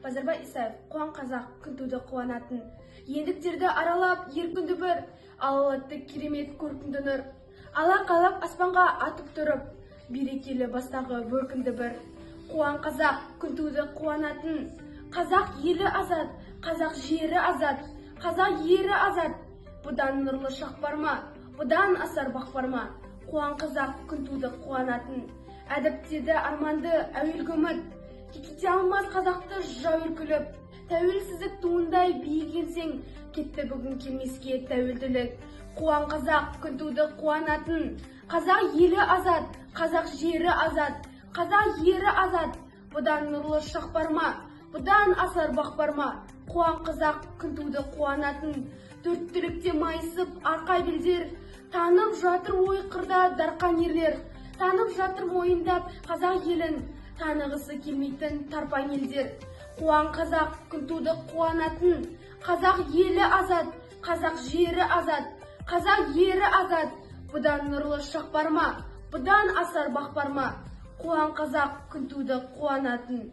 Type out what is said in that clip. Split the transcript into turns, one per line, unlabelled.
Базарбай Исаев, қуан қазақ, күн туды қуанатын. Ендіктерді аралап, еркінді бір, алалатты керемет көркінді нұр. Ала-қалап аспанға атып тұрып, берекелі бастағы бөркінді бір. Қуан қазақ, күн туды қуанатын. Қазақ елі азат, қазақ жері азат, қазақ ері азат. Бұдан нұрлы шақ бар ма, бұдан асар бақ бар ма? Қуан қазақ, күн туды қуанатын. Әдіптеді арманды әуелгі үміт. Кекете алмас қазақты жау үркіліп. Тәуелсіздік туындай биігенсең, кетті бүгін келмеске тәуелділік. Қуан қазақ, күн туды қуанатын. Қазақ елі азат, қазақ жері азат, қазақ ері азат. Бұдан нұрлы шақ бар ма, бұдан асар бақ бар ма? Қуан қазақ, күн туды қуанатын. Төрт түлікте майысып арқа белдер, танып жатыр ой қырда дарқан ерлер. Танып жатыр мойындап қазақ елін, танығысы келмейтін тарпаң елдер. Қуан қазақ, күн туды қуанатын. Қазақ елі азат, қазақ жері азат, қазақ ері азат. Бұдан нұрлы шақ бар ма, бұдан асар бақ бар ма? Қуан қазақ, күн туды қуанатын.